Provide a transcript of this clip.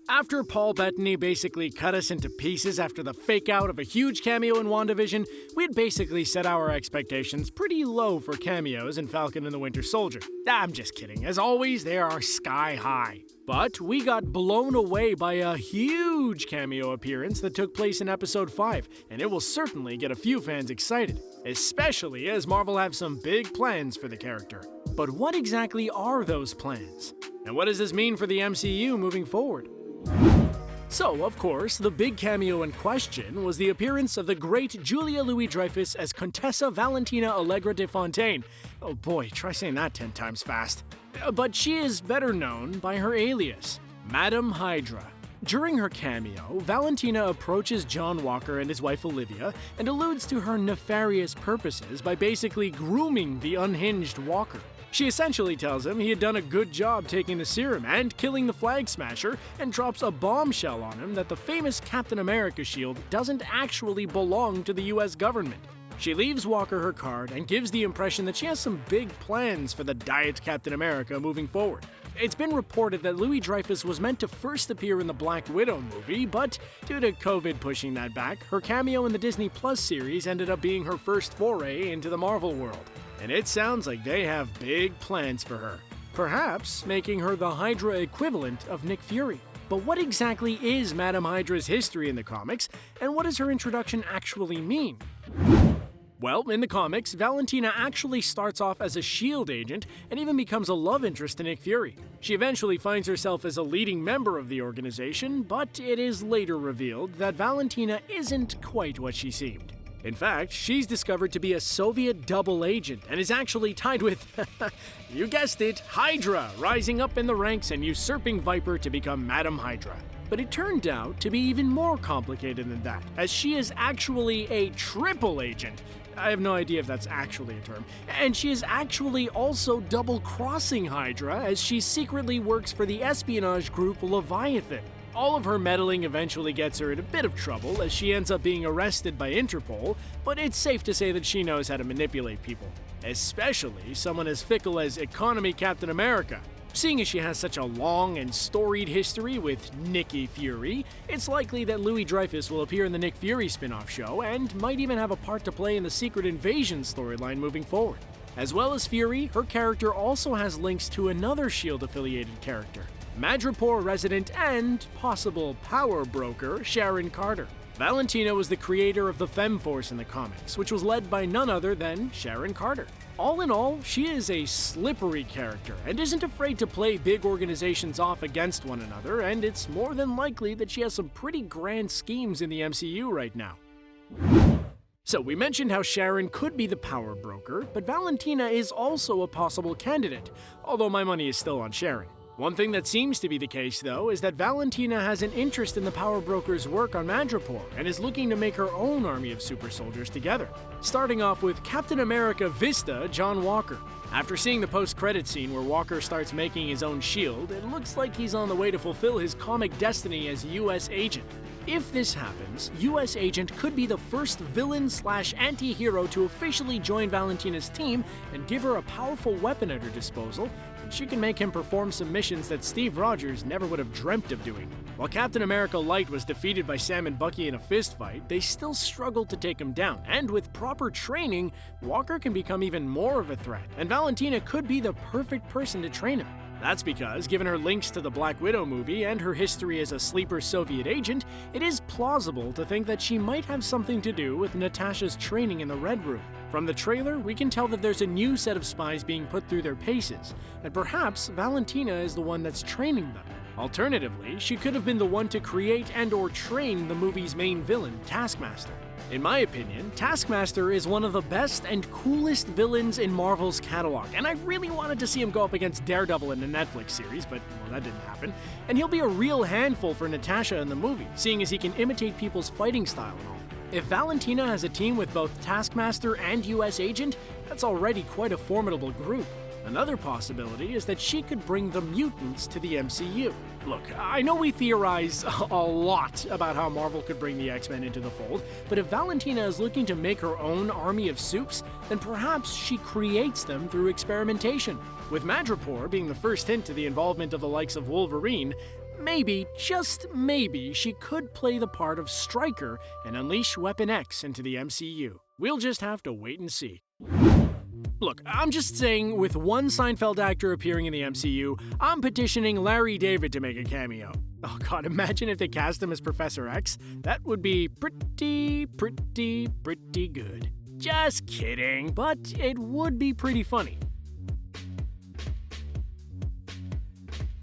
After Paul Bettany basically cut us into pieces after the fake out of a huge cameo in WandaVision, we'd basically set our expectations pretty low for cameos in Falcon and the Winter Soldier. I'm just kidding. As always, they are sky high. But we got blown away by a huge cameo appearance that took place in Episode 5, and it will certainly get a few fans excited, especially as Marvel have some big plans for the character. But what exactly are those plans? And what does this mean for the MCU moving forward? So, of course, the big cameo in question was the appearance of the great Julia Louis-Dreyfus as Contessa Valentina Allegra de Fontaine. Oh boy, try saying that 10 times fast. But she is better known by her alias, Madam Hydra. During her cameo, Valentina approaches John Walker and his wife Olivia and alludes to her nefarious purposes by basically grooming the unhinged Walker. She essentially tells him he had done a good job taking the serum and killing the Flag Smasher, and drops a bombshell on him that the famous Captain America shield doesn't actually belong to the US government. She leaves Walker her card and gives the impression that she has some big plans for the Diet Captain America moving forward. It's been reported that Louis-Dreyfus was meant to first appear in the Black Widow movie, but due to COVID pushing that back, her cameo in the Disney Plus series ended up being her first foray into the Marvel world. And it sounds like they have big plans for her, perhaps making her the Hydra equivalent of Nick Fury. But what exactly is Madam Hydra's history in the comics, and what does her introduction actually mean? Well, in the comics, Valentina actually starts off as a S.H.I.E.L.D. agent and even becomes a love interest to Nick Fury. She eventually finds herself as a leading member of the organization, but it is later revealed that Valentina isn't quite what she seemed. In fact, she's discovered to be a Soviet double agent and is actually tied with, you guessed it, Hydra, rising up in the ranks and usurping Viper to become Madam Hydra. But it turned out to be even more complicated than that, as she is actually a triple agent. I have no idea if that's actually a term. And she is actually also double-crossing Hydra, as she secretly works for the espionage group Leviathan. All of her meddling eventually gets her in a bit of trouble, as she ends up being arrested by Interpol, but it's safe to say that she knows how to manipulate people, especially someone as fickle as Economy Captain America. Seeing as she has such a long and storied history with Nicky Fury, it's likely that Louis-Dreyfus will appear in the Nick Fury spin-off show and might even have a part to play in the Secret Invasion storyline moving forward. As well as Fury, her character also has links to another S.H.I.E.L.D.-affiliated character, Madripoor resident and possible power broker Sharon Carter. Valentina was the creator of the Femforce in the comics, which was led by none other than Sharon Carter. All in all, she is a slippery character and isn't afraid to play big organizations off against one another, and it's more than likely that she has some pretty grand schemes in the MCU right now. So we mentioned how Sharon could be the power broker, but Valentina is also a possible candidate, although my money is still on Sharon. One thing that seems to be the case, though, is that Valentina has an interest in the power broker's work on Madripoor and is looking to make her own army of super soldiers together. Starting off with Captain America Vista John Walker. After seeing the post-credit scene where Walker starts making his own shield, it looks like he's on the way to fulfill his comic destiny as US Agent. If this happens, US Agent could be the first villain/anti-hero to officially join Valentina's team and give her a powerful weapon at her disposal, and she can make him perform some missions that Steve Rogers never would have dreamt of doing. While Captain America Light was defeated by Sam and Bucky in a fistfight, they still struggled to take him down, and with proper training, Walker can become even more of a threat, and Valentina could be the perfect person to train him. That's because, given her links to the Black Widow movie and her history as a sleeper Soviet agent, it is plausible to think that she might have something to do with Natasha's training in the Red Room. From the trailer, we can tell that there's a new set of spies being put through their paces, and perhaps Valentina is the one that's training them. Alternatively, she could have been the one to create and/or train the movie's main villain, Taskmaster. In my opinion, Taskmaster is one of the best and coolest villains in Marvel's catalog, and I really wanted to see him go up against Daredevil in the Netflix series, but well, that didn't happen. And he'll be a real handful for Natasha in the movie, seeing as he can imitate people's fighting style and all. If Valentina has a team with both Taskmaster and US Agent, that's already quite a formidable group. Another possibility is that she could bring the mutants to the MCU. Look, I know we theorize a lot about how Marvel could bring the X-Men into the fold, but if Valentina is looking to make her own army of supes, then perhaps she creates them through experimentation. With Madripoor being the first hint to the involvement of the likes of Wolverine, maybe, just maybe, she could play the part of Stryker and unleash Weapon X into the MCU. We'll just have to wait and see. Look, I'm just saying, with one Seinfeld actor appearing in the MCU, I'm petitioning Larry David to make a cameo. Oh god, imagine if they cast him as Professor X. That would be pretty good. Just kidding, but it would be pretty funny.